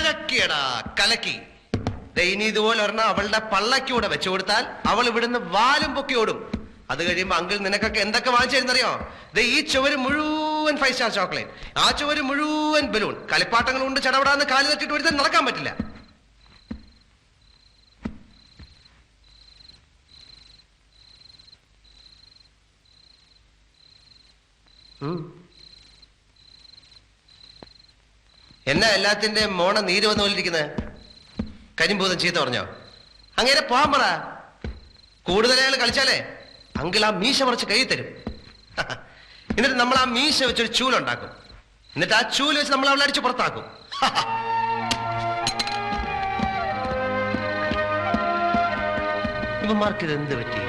കലക്കിയടാ കലക്കി. ഇനി ഇതുപോലെ ഒരെണ്ണം അവളുടെ പള്ളക്കൂടെ വെച്ചു കൊടുത്താൽ അവൾ ഇവിടുന്ന് വാലും പൊക്കി ഓടും. അത് കഴിയുമ്പോ അങ്കിൾ നിനക്കൊക്കെ എന്തൊക്കെ വാങ്ങിച്ചറിയോ? ഈ ചുവര് മുഴുവൻ 5 സ്റ്റാർ ചോക്ലേറ്റ്, ആ ചുവര് മുഴുവൻ ബലൂൺ, കളിപ്പാട്ടങ്ങൾ കൊണ്ട് ചടപടാന്ന് കാല് തട്ടിട്ട് ഒരുത്തൻ നടക്കാൻ പറ്റില്ല. എന്നാ എല്ലാത്തിന്റെ മോണ നീര് വന്ന പോലിരിക്കുന്നത്? കരിമ്പൂതം ചീത്ത പറഞ്ഞോ? അങ്ങനെ പോകാൻ പറ. കൂടുതൽ അയാൾ കളിച്ചാലേ അങ്കിൾ ആ മീശ മറിച്ച് കൈ തരും. എന്നിട്ട് നമ്മൾ ആ മീശ വെച്ചൊരു ചൂലുണ്ടാക്കും. എന്നിട്ട് ആ ചൂല് വെച്ച് നമ്മൾ അവളെ അടിച്ച് പുറത്താക്കും. ഇവന്മാർക്ക് ഇത് എന്ത് പറ്റി?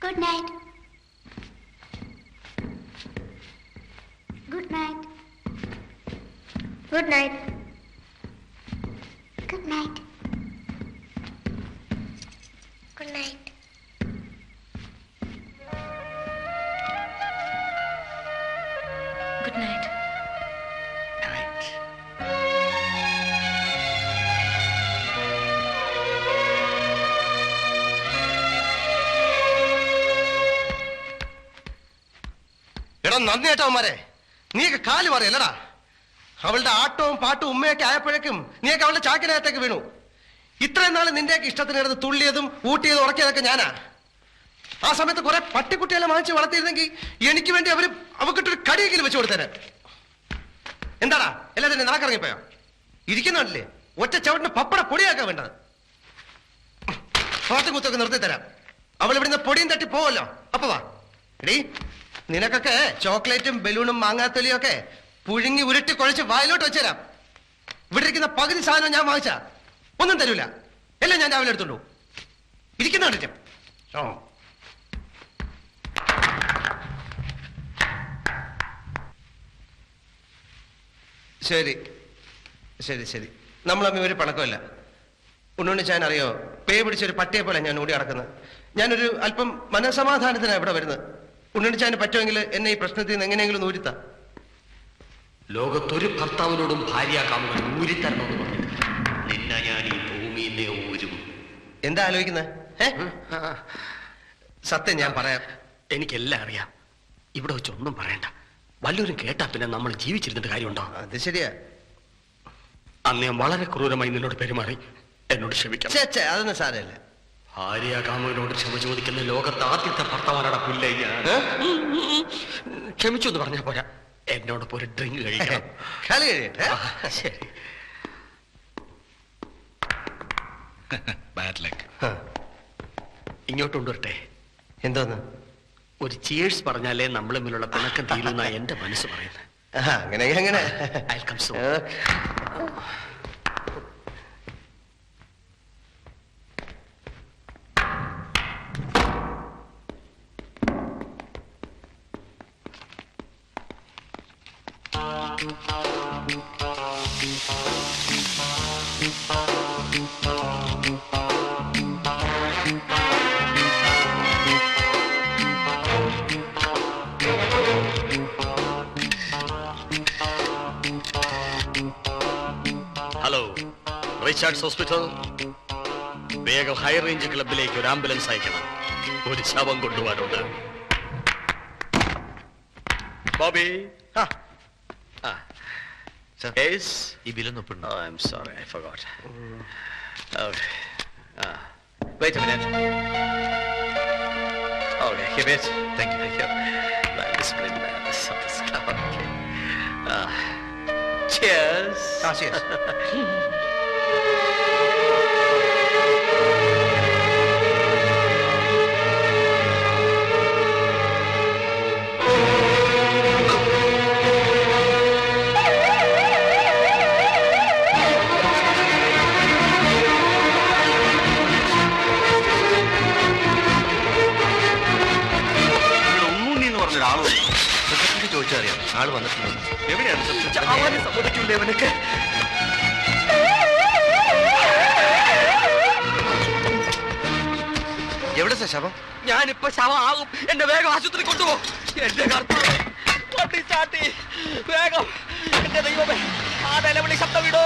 Good night. Good night. Good night. Good night. Good night. Good night. Night. എടാ നന്ദി കേട്ടവന്മാരെ, നീയൊക്കെ കാല് പറയല്ലടാ. അവളുടെ ആട്ടവും പാട്ടും ഉമ്മയൊക്കെ ആയപ്പോഴേക്കും നീയൊക്കെ അവളുടെ ചാക്കിനകത്തേക്ക് വീണു. ഇത്രയും നാൾ നിന്റെയൊക്കെ ഇഷ്ടത്തിന് കിടന്ന് തുള്ളിയതും ഊട്ടിയതും ഉറക്കിയതൊക്കെ ഞാനാ. ആ സമയത്ത് കുറെ പട്ടിക്കുട്ടികളെ വാങ്ങിച്ച് വളർത്തിയിരുന്നെങ്കിൽ എനിക്ക് വേണ്ടി അവക്കിട്ടൊരു കടിയെങ്കിലും വെച്ചു കൊടുത്തേനെ. എന്താടാ എല്ലാത്തിനും നാക്കിറങ്ങിപ്പോയോ? ഇരിക്കുന്നുണ്ടല്ലേ ഒറ്റ ചവിട്ടിന് പപ്പട പൊടിയാക്കാൻ വേണ്ടത്. പാട്ടും കുത്തൊക്കെ നിർത്തി തരാം. അവൾ ഇവിടുന്ന് പൊടിയും തട്ടി പോവല്ലോ. അപ്പൊ വാ എടീ, നിനക്കൊക്കെ ചോക്ലേറ്റും ബലൂണും മാങ്ങാത്തൊലിയും ഒക്കെ പുഴുങ്ങി ഉരുട്ടി കുഴച്ച് വായിലോട്ട് വെച്ചുതരാം. ഇവിടെ ഇരിക്കുന്ന പകുതി സാധനം ഞാൻ വാങ്ങിച്ച ഒന്നും തരൂല. എല്ലാം ഞാൻ രാവിലെ എടുത്തോണ്ടു. ഇരിക്കുന്നുണ്ട്. ഓ ശരി ശരി ശരി, നമ്മൾ തമ്മിൽ ഒരു പണക്കമില്ല. ഉണ്ണുണ്ണിച്ചാൻ അറിയോ, പേ പിടിച്ചൊരു പട്ടിയെ പോലെ ഞാൻ ഓടി നടക്കുന്നത്. ഞാനൊരു അല്പം മനസമാധാനത്തിനാണ് ഇവിടെ വരുന്നത്. ഉണ്ണുണ്ണിച്ചാന് പറ്റുമെങ്കിൽ എന്നെ ഈ പ്രശ്നത്തിൽ നിന്ന് എങ്ങനെയെങ്കിലും ഊരിത്താ. ലോകത്തൊരു ഭർത്താവിനോടും ഭാര്യാകാമുകൻ ഊരിത്തരണമെന്ന് പറഞ്ഞു. നിന്നെ ഞാൻ ഈ ഭൂമിയിലെ ഊരും. എന്താ ആലോചിക്കുന്നത്? സത്യം ഞാൻ പറയാം. എനിക്കെല്ലാം അറിയാം. ഇവിടെ വെച്ച് ഒന്നും പറയണ്ട. വല്ലവരും കേട്ടാ പിന്നെ നമ്മൾ ജീവിച്ചിരുന്നിട്ട് കാര്യമുണ്ടോ? അത് ശരിയാ. അന്ന് ഞാൻ വളരെ ക്രൂരമായി നിന്നോട് പെരുമാറി. എന്നോട് ക്ഷമിക്കാം. അതൊന്നും സാരമില്ല. ഭാര്യാകാമുകനോട് ക്ഷമ ചോദിക്കുന്ന ലോകത്ത് ആദ്യത്തെ ഭർത്താവാനാണ് പുല്ലേ ഞാൻ. ക്ഷമിച്ചു എന്ന് പറഞ്ഞാൽ പോരാ, എന്നോടൊപ്പം ഒരു ഡ്രിങ്ക് കഴിക്കണം. കളി കഴിയട്ടെ. ശരി. Bad luck. ഇങ്ങോട്ട് കൊണ്ടുവരട്ടെ. എന്തോന്ന്? ഒരു ചിയേഴ്സ് പറഞ്ഞാലേ നമ്മൾ തമ്മിലുള്ള പിണക്കം തീരുന്ന എന്റെ മനസ്സ് പറയുന്നത്. അങ്ങനെ അങ്ങനെ. I'll come soon. Hello, Richards hospital. വേഗം ഹൈ റേഞ്ച് ക്ലബിലേക്ക് ഒരു ആംബുലൻസ് അയക്കണം. ഒരു ശവം കൊണ്ടുപോകാനുണ്ട്. ബോബി, ഈ ബില്ലൊന്നും I am sorry, I forgot. Wait a minute. ബേസ്. Thank you. നല്ല splendid stuff. Okay. Cheers. Cheers. ചോദിച്ചറിയാം ആള് വന്നിട്ടുണ്ട്. എവിടെയാണ് സമ്മതിക്കൂലേ അവനൊക്കെ? എവിടെ ശവം? ഞാനിപ്പോ ശവമാകും. എന്നെ വേഗം ആശുപത്രി കൊണ്ടുപോകും. എന്റെ കർത്താവേ, വണ്ടി ചാട്ടി വേഗം. എന്റെ ദൈവമേ, ആ നിലവിളി ശബ്ദം വിടോ.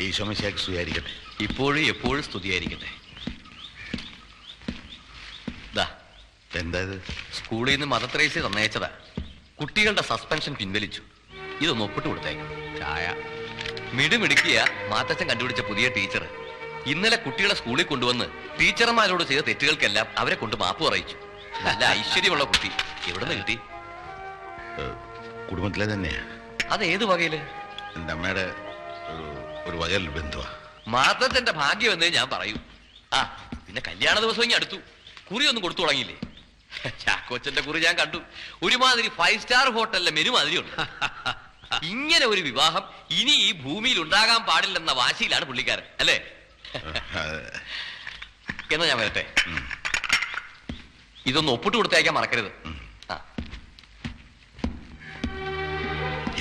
ഈശോമിശിഹായ്ക്ക് സ്തുതിയായിരിക്കട്ടെ. ഇപ്പോഴും എപ്പോഴും സ്തുതിയായിരിക്കട്ടെ. എന്താ ഇത്? സ്കൂളിൽ നിന്ന് മദർ തെരേസ തന്നയച്ചതാ. കുട്ടികളുടെ സസ്പെൻഷൻ പിൻവലിച്ചു. ഇതൊന്ന് ഒപ്പിട്ട് കൊടുത്തേക്കും. ചായ മിടുമിടുക്കിയ മാത്തച്ഛൻ കണ്ടുപിടിച്ച പുതിയ ടീച്ചർ ഇന്നലെ കുട്ടികളെ സ്കൂളിൽ കൊണ്ടുവന്ന് ടീച്ചർമാരോട് ചെയ്ത തെറ്റുകൾക്കെല്ലാം അവരെ കൊണ്ട് മാപ്പ് പറയിച്ചു. നല്ല ഐശ്വര്യമുള്ള കുട്ടി. എവിടെ നിന്ന് കിട്ടി? കുടുംബത്തിലെ തന്നെയാ. അത് ഏത് വകയില്? എൻ്റെ അമ്മയുടെ ഒരു വകയിൽ ബന്ധുവാ. മാത്തച്ഛന്റെ ഭാഗ്യം എന്നേ ഞാൻ പറയൂ. ആ പിന്നെ കല്യാണ ദിവസം ഇനി അടുത്തു. കുറി ഒന്നും കൊടുത്തു തുടങ്ങിയില്ലേ? ചാക്കോച്ചന്റെ കുറി ഞാൻ കണ്ടു. ഒരുമാതിരി 5 സ്റ്റാർ ഹോട്ടലിലെ മെനു മാതിരിയുണ്ട്. ഇങ്ങനെ ഒരു വിവാഹം ഇനി ഈ ഭൂമിയിൽ ഉണ്ടാകാൻ പാടില്ലെന്ന വാശിയിലാണ് പുള്ളിക്കാരൻ, അല്ലേ? എന്നാ ഞാൻ വരട്ടെ. ഇതൊന്ന് ഒപ്പിട്ട് കൊടുത്തേക്കാൻ മറക്കരുത്.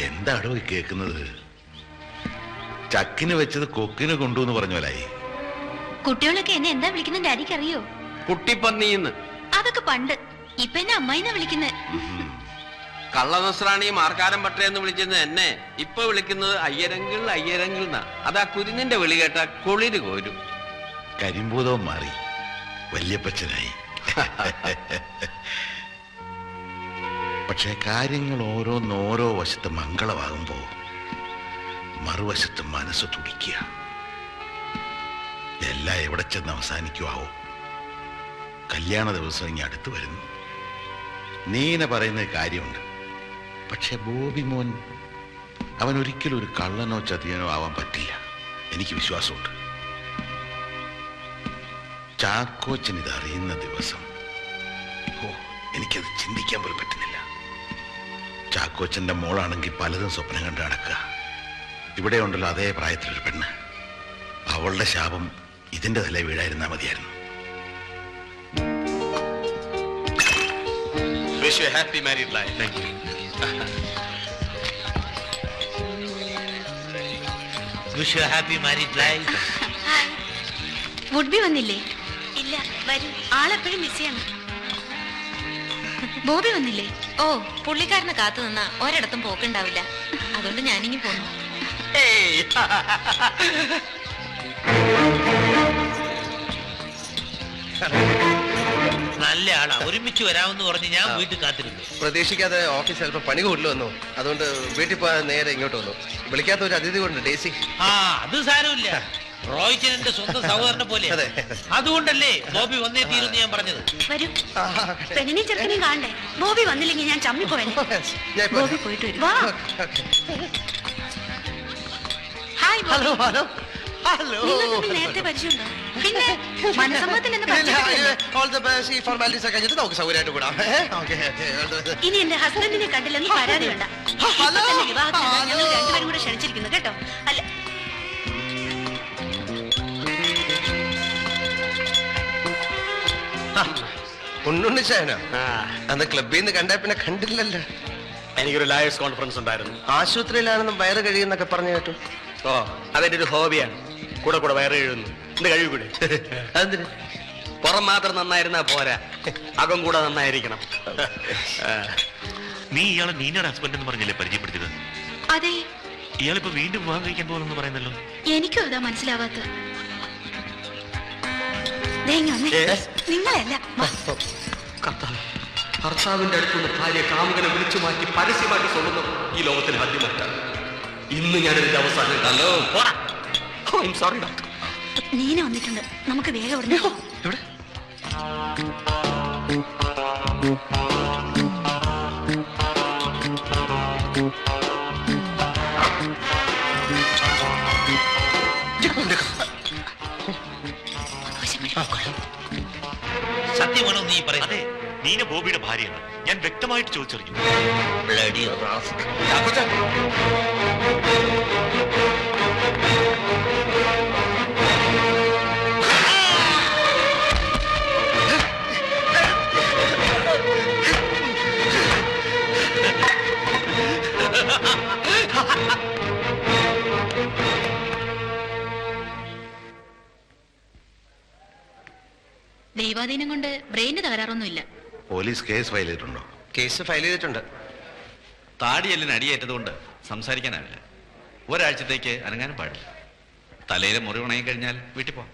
എന്താടോ ഈ കേൾക്കുന്നത്? ചക്കിന് വെച്ചത് കൊക്കിന് കൊണ്ടുവന്ന് പറഞ്ഞ പോലായി. കുട്ടികളൊക്കെ എന്നെ എന്താ വിളിക്കുന്ന ഡാഡിക്ക് അറിയോ? കുട്ടിപ്പന്നിന്ന്. അതൊക്കെ പണ്ട്. ഇപ്പൊ എന്നെ അമ്മായിന്നാ വിളിക്കുന്നത്. കള്ളനസ്രാണി മാർക്കാരം പട്ടയെന്ന് വിളിച്ചിരുന്നത് എന്നെ ഇപ്പൊ വിളിക്കുന്നത് അയ്യരങ്കിൾ അയ്യരങ്കിൾ എന്നാ. അതാ കുരുന്നിന്റെ വിളി കേട്ട കുളിര് കോരും. കരിമ്പൂതവും മാറി വല്യപ്പച്ചനായി. പക്ഷെ കാര്യങ്ങൾ ഓരോന്നോരോ വശത്ത് മംഗളമാകുമ്പോ മറുവശത്ത് മനസ്സ് തുടിക്കുക. എല്ലാം എവിടെ ചെന്ന് അവസാനിക്കുവാവോ? കല്യാണ ദിവസം ഇനി അടുത്ത് വരുന്നു. നീന പറയുന്ന കാര്യമുണ്ട്. പക്ഷെ ബോബി മോൻ അവൻ ഒരിക്കലും ഒരു കള്ളനോ ചതിയനോ ആവാൻ പറ്റില്ല. എനിക്ക് വിശ്വാസമുണ്ട്. ചാക്കോച്ചൻ ഇത് അറിയുന്ന ദിവസം എനിക്കത് ചിന്തിക്കാൻ പോലും പറ്റുന്നില്ല. ചാക്കോച്ചന്റെ മോളാണെങ്കിൽ പലതും സ്വപ്നം കണ്ട് നടക്കുക. ഇവിടെ ഉണ്ടല്ലോ അതേ പ്രായത്തിലൊരു പെണ്ണ്. അവളുടെ ശാപം ഇതിന്റെ തല വീഴായിരുന്നാ മതിയായിരുന്നു. Wish you a happy married life. Thank you. Wish you a happy married life. Would be വന്നില്ലേ? ഇല്ല, വരും. ആളെപ്പോഴും ബിസിയാണ്. ബോബി വന്നില്ലേ? ഓ, പുള്ളിക്കാരനെ കാത്തു നിന്നാ ഒരിടത്തും പോക്കുണ്ടാവില്ല. അതുകൊണ്ട് ഞാനിങ്ങി പോന്നു. നല്ല ആളാ. ഒരുമിച്ച് വരാമെന്ന് പറഞ്ഞ് ഞാൻ വീട്ടിൽ കാത്തിരുന്നു. പ്രതീക്ഷിക്കാതെ ഓഫീസ് അല്പം പണി കൂടുതൽ വന്നു. അതുകൊണ്ട് വീട്ടിൽ പോകാൻ നേരെ ഇങ്ങോട്ട് വന്നു. വിളിക്കാത്ത ഒരു അതിഥി കൊണ്ട് ഡേസി. ആ, അത് സാരമില്ല. റോയ്ച്ചന്റെ സ്വന്തം സഹോദരനെ പോലെ. അതെ. അതുകൊണ്ടല്ലേ ബോബി വന്നേ തീരുന്ന് ഞാൻ പറഞ്ഞത്. വരും. പെണ്ണിനെയും ചെറുക്കനെയും കാണണ്ടേ? ബോബി വന്നില്ലെങ്കിൽ ഞാൻ ചമ്മിപ്പോവേനെ. ബോബി പോയിട്ട് വരും. വാ. Hi Bobby. Hello hello hello. നിങ്ങൾ തമ്മിൽ നേരത്തെ പരിചയമുണ്ടോ? പിന്നെ മനസ്സമ്മതത്തിൽ എന്നെ പരിചയപ്പെട്ടില്ലേ? ഈ ഫോർമാലിറ്റീസ് ഒക്കെ കഴിഞ്ഞിട്ട് നമുക്ക് സൗകര്യമായിട്ട് കൂടാം. ഇനി എന്റെ ഹസ്ബൻഡിനെ കണ്ടില്ലെന്ന് പരാതി വേണ്ട. ഇപ്പൊ തന്നെ വിവാഹത്തിന് ഞങ്ങൾ രണ്ടുപേരും കൂടെ ക്ഷണിച്ചിരിക്കുന്നു കേട്ടോ. അല്ല, ഉണ്ണുണ്ണിച്ചായനോ? അന്ന് ക്ലബിൽ നിന്ന് കണ്ടാ പിന്നെ കണ്ടില്ലല്ലോ. എനിക്കൊരു ലായേഴ്സ് കോൺഫറൻസ് ഉണ്ടായിരുന്നു. ആശുപത്രിയിലാണെന്നും വയറ് കഴിയുന്നൊക്കെ പറഞ്ഞു കേട്ടു. ഓ, അതെന്റെ ഒരു ഹോബിയാണ്. കൂടെ കൂടെ വയറ് കഴിയുന്നു. എന്റെ കഴിവ് കൂടെ. അതെന്തിന്? പുറം മാത്രം നന്നായിരുന്നാ പോരാ, അകം കൂടെ നന്നായിരിക്കണം. നീ ഇയാളെ നീനയുടെ ഹസ്ബൻഡ് എന്ന് പറഞ്ഞല്ലേ പരിചയപ്പെടുത്തിയത്? അതെ. ഇയാളിപ്പോ വീണ്ടും വിവാഹം കഴിക്കാൻ പോകുന്നു പറയുന്നല്ലോ. എനിക്കും അതാ മനസ്സിലാവാത്ത. നിങ്ങളല്ല. ഭർത്താവിന്റെ അടുത്തുനിന്ന് ഭാര്യ കാമുകനെ വിളിച്ചു മാറ്റി പരസ്യമായിട്ട് സ്വന്തം ഈ ലോകത്തിന് ആദ്യമായിട്ടാണ്. ഇന്ന് ഞാനതിന്റെ അവസാനം ഹലോ സോറി ഡോക്ടർ. നീന വന്നിട്ടുണ്ട്, നമുക്ക് വേഗം ഇവിടുന്ന് പോകാം. ഇവിടെ സത്യമാണോ നീ പറയുന്നത്? അതെ, നീന ബോബിയുടെ ഭാര്യയാണ്. ഞാൻ വ്യക്തമായിട്ട് ചോദിച്ചറിഞ്ഞു. Bloody rascal. ദൈവാധീനം കൊണ്ട് ബ്രെയിന് തകരാറൊന്നുമില്ല. പോലീസ് കേസ് ഫയൽ ചെയ്തിട്ടുണ്ടോ? കേസ് ഫയൽ ചെയ്തിട്ടുണ്ട്. താടിയെല്ലിന് അടിയേറ്റതുകൊണ്ട് സംസാരിക്കാനാവില്ല. ഒരാഴ്ചത്തേക്ക് അനങ്ങാനും പാടില്ല. തലയിലെ മുറി ഉണങ്ങി കഴിഞ്ഞാൽ വീട്ടിൽ പോവാം.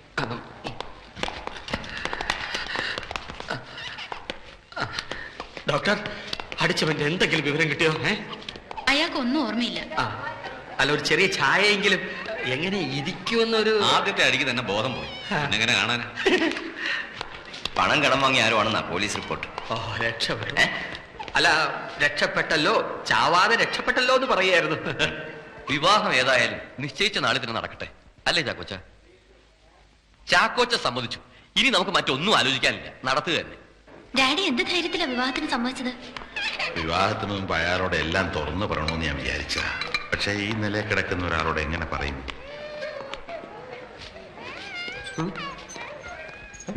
ഡോക്ടർ, അടിച്ചവന്റെ എന്തെങ്കിലും വിവരം കിട്ടിയോ? അയാൾക്കൊന്നും ഓർമ്മയില്ല. അല്ല, ഒരു ചെറിയ ചായയെങ്കിലും എങ്ങനെ ഇരിക്കുമെന്നൊരു... ആദ്യത്തെ അടിക്ക് തന്നെ ബോധം പോയി. എങ്ങനെ കാണാനാ? പണം കടം വാങ്ങി ആരോ ആണെന്നാ പോലീസ് റിപ്പോർട്ട്. ഓ, രക്ഷപ്പെട്ടു. അല്ല, രക്ഷപ്പെട്ടല്ലോ, ചാവാതെ രക്ഷപ്പെട്ടല്ലോ എന്ന് പറയായിരുന്നു. വിവാഹം ഏതായാലും നിശ്ചയിച്ച നാളിൽ തന്നെ നടക്കട്ടെ, അല്ലേ ചാക്കോച്ച? ചാക്കോച്ച സമ്മതിച്ചു. ഇനി നമുക്ക് മറ്റൊന്നും ആലോചിക്കാനില്ല, നടത്തുക തന്നെ. ഡാഡി എന്ത് ധൈര്യത്തിലാ വിവാഹത്തിന് സമ്മതിച്ചത്? വിവാഹത്തിന് മുമ്പ് അയാളോട് എല്ലാം തുറന്നു പറയണമെന്ന് ഞാൻ വിചാരിച്ചതാ. പക്ഷേ ഈ നിലയിൽ കിടക്കുന്ന ഒരാളോട് എങ്ങനെ പറയും?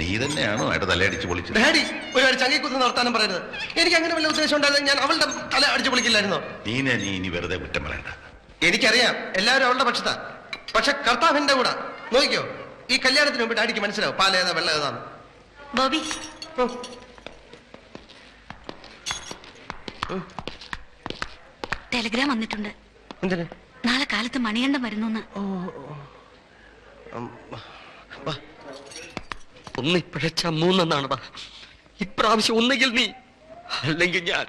നീ തന്നെയാണോ അയാളുടെ തലയടിച്ച് പൊളിച്ചത്? ഡാഡി ഒരുപാട് ചങ്ങിക്കുത്ത് നടത്താനും പറയരുത്. എനിക്ക് അങ്ങനെ വല്ല ഉദ്ദേശം ഉണ്ടായത് ഞാൻ അവളുടെ തല അടിച്ചു പൊളിക്കില്ലായിരുന്നോ? നീ ഇനി വെറുതെ കുറ്റം പറയണ്ട. എനിക്കറിയാം എല്ലാവരും അവളുടെ പക്ഷത്താ. പക്ഷെ കർത്താവിന്റെ കൂടെ നോക്കിക്കോ, ഈ കല്യാണത്തിന് മുമ്പ് ഡാഡിക്ക് മനസ്സിലാവും പാലേതാ വെള്ളം ഏതാന്ന്. ബോബി, ടെലിഗ്രാം വന്നിട്ടുണ്ട്. എന്തിന്? നാളെ കാലത്ത് മണികണ്ഠം വരുന്നു. ഒന്നിപ്പോഴച്ച മൂന്നെന്നാണതാ. ഇപ്രാവശ്യം ഒന്നുകിൽ നീ, അല്ലെങ്കിൽ ഞാൻ.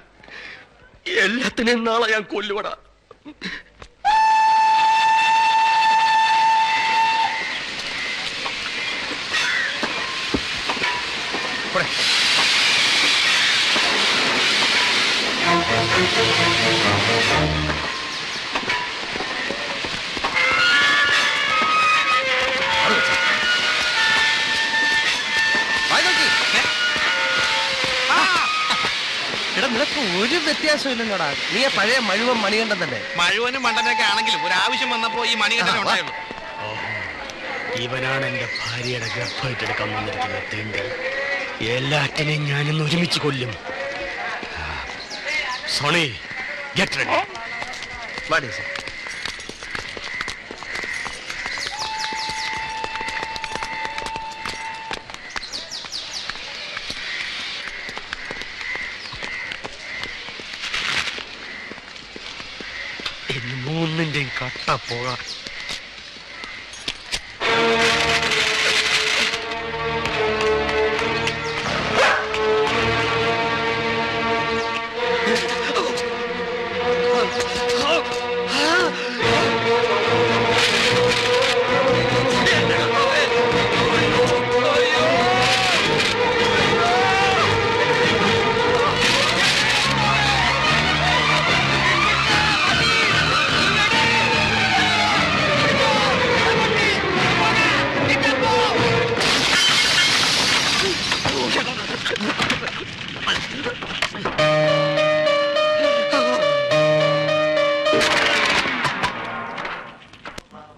എല്ലാത്തിനെയും നാളെ ഞാൻ കൊല്ലുവടാ. എടാ, നിനക്ക് ഒരു വ്യത്യാസം ഇല്ലെന്നോടാ. നീ പഴയ മഴുവൻ മണികണ്ഠൻ തന്നെ. മഴുവനും മണ്ടനൊക്കെ ആണെങ്കിലും ഒരു ആവശ്യം വന്നപ്പോ ഈ മണികണ്ഠനെ ഉണ്ടായുള്ളൂ. ഇവനാണ് എന്റെ ഭാര്യയുടെ ഗർഭമായിട്ടെടുക്കാൻ വന്നിരിക്കുന്ന തീണ്ടി. എല്ലാറ്റിനെയും ഞാനിന്ന് ഒരുമിച്ച് കൊല്ലും. Soni, get ready. വാടി സർ. ഇന്ന് മൂന്നിന്റെയും കട്ട പോകാം.